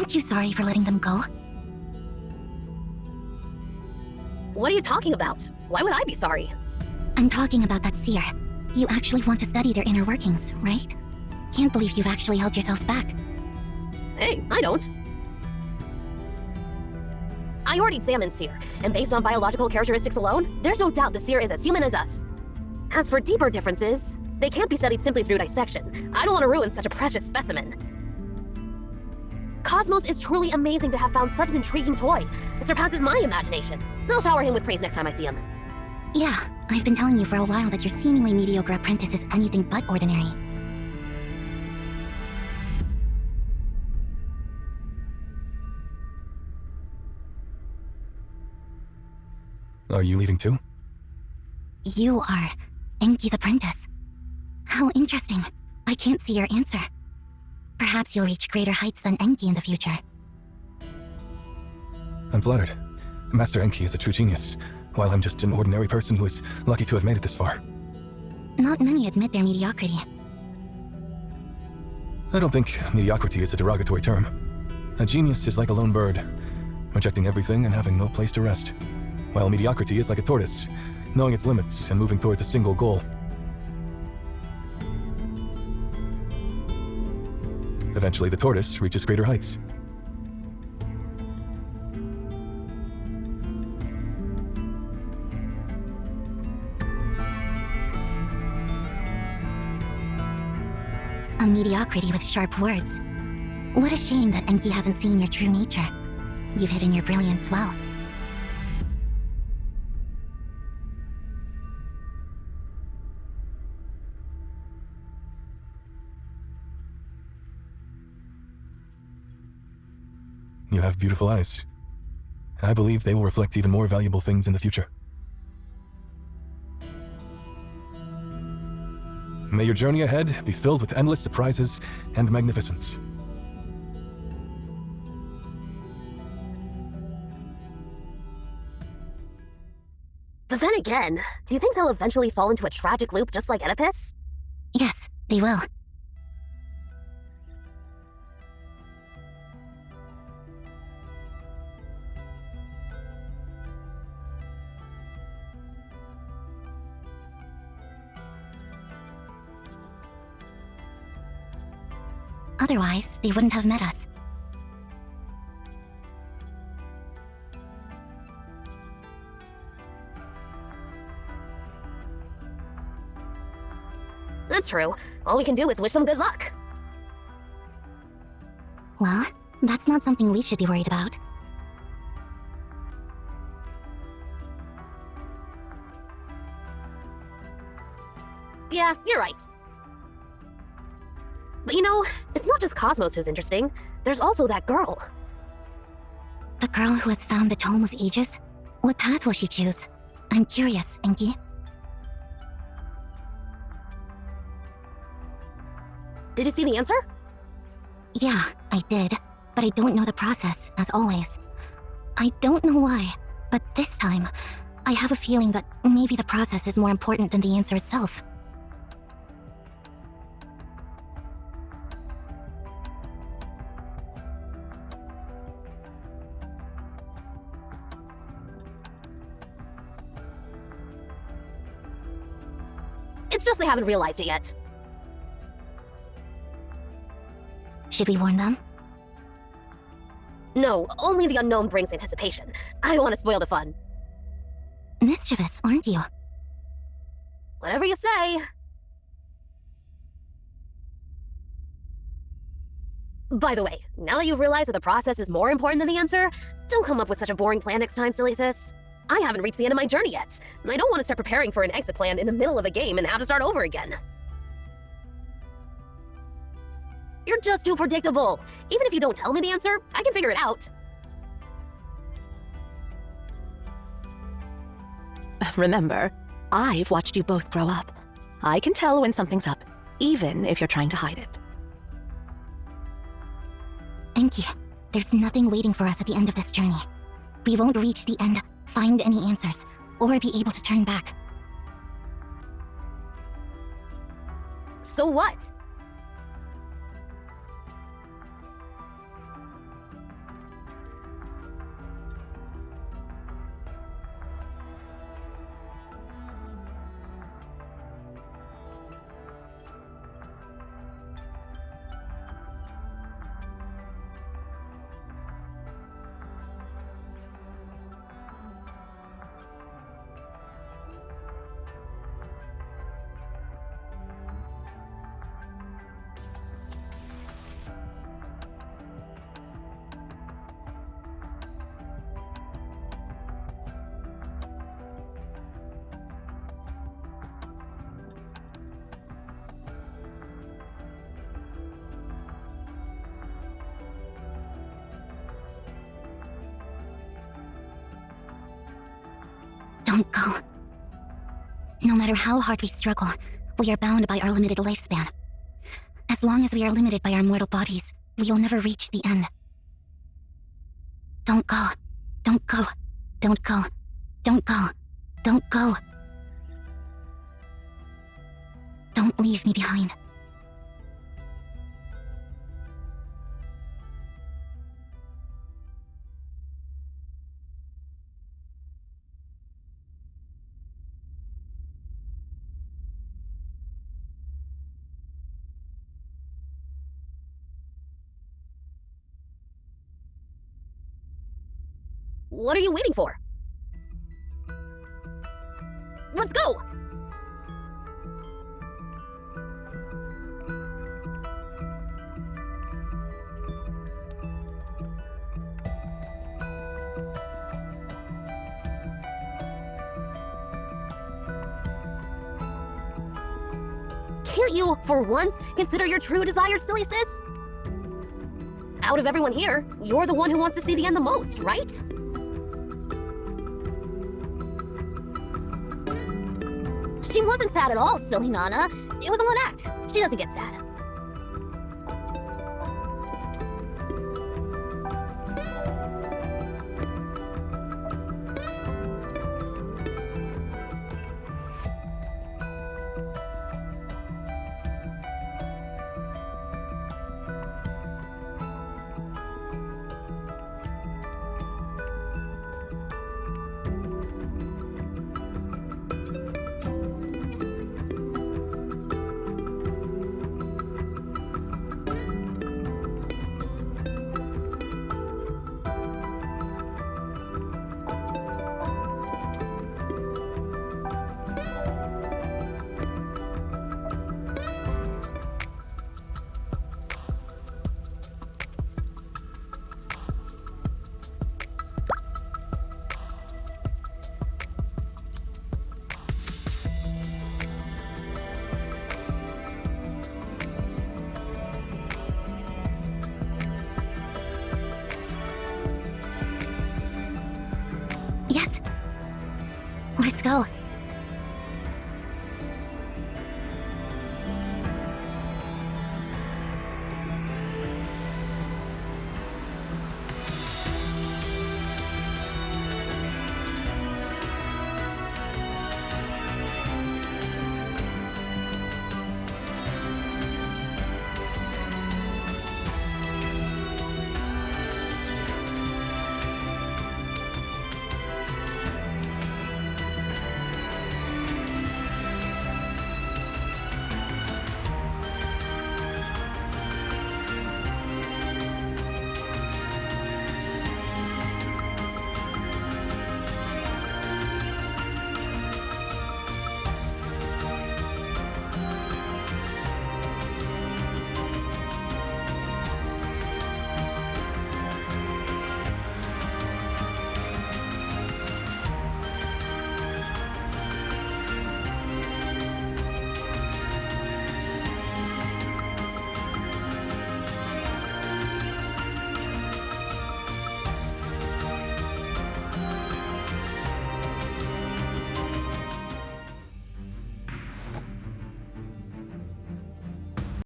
Aren't you sorry for letting them go? What are you talking about? Why would I be sorry? I'm talking about that seer. You actually want to study their inner workings, right? Can't believe you've actually held yourself back. Hey, I don't. I already examined Seer, and based on biological characteristics alone, there's no doubt the Seer is as human as us. As for deeper differences, they can't be studied simply through dissection. I don't want to ruin such a precious specimen. Cosmos is truly amazing to have found such an intriguing toy. It surpasses my imagination. I'll shower him with praise next time I see him. Yeah, I've been telling you for a while that your seemingly mediocre apprentice is anything but ordinary. Are you leaving too? You are Enki's apprentice. How interesting. I can't see your answer. Perhaps you'll reach greater heights than Enki in the future. I'm flattered. Master Enki is a true genius, while I'm just an ordinary person who is lucky to have made it this far. Not many admit their mediocrity. I don't think mediocrity is a derogatory term. A genius is like a lone bird, rejecting everything and having no place to rest, while mediocrity is like a tortoise, knowing its limits and moving towards a single goal. Eventually, the tortoise reaches greater heights. A mediocrity with sharp words. What a shame that Enki hasn't seen your true nature. You've hidden your brilliance well. You have beautiful eyes. I believe they will reflect even more valuable things in the future. May your journey ahead be filled with endless surprises and magnificence. But then again, do you think they'll eventually fall into a tragic loop just like Oedipus? Yes, they will. Otherwise, they wouldn't have met us. That's true. All we can do is wish them good luck. Well, that's not something we should be worried about. Yeah, you're right. But you know, it's not just Cosmos who's interesting. There's also that girl. The girl who has found the Tome of Aegis? What path will she choose? I'm curious, Enki. Did you see the answer? Yeah, I did. But I don't know the process, as always. I don't know why, but this time, I have a feeling that maybe the process is more important than the answer itself. It's just they haven't realized it yet. Should we warn them? No, only the unknown brings anticipation. I don't want to spoil the fun. Mischievous, aren't you? Whatever you say. By the way, now that you've realized that the process is more important than the answer, don't come up with such a boring plan next time, silly sis. I haven't reached the end of my journey yet. I don't want to start preparing for an exit plan in the middle of a game and have to start over again. You're just too predictable. Even if you don't tell me the answer, I can figure it out. Remember, I've watched you both grow up. I can tell when something's up, even if you're trying to hide it. Enki, there's nothing waiting for us at the end of this journey. We won't reach the end, find any answers, or be able to turn back. So what? Don't go. No matter how hard we struggle, we are bound by our limited lifespan. As long as we are limited by our mortal bodies, we will never reach the end. Don't go. Don't go. Don't go. Don't go. Don't go. Don't leave me behind. What are you waiting for? Let's go! Can't you, for once, consider your true desire, silly sis? Out of everyone here, you're the one who wants to see the end the most, right? She wasn't sad at all, silly Nana. It was all an act. She doesn't get sad. Yes. Let's go.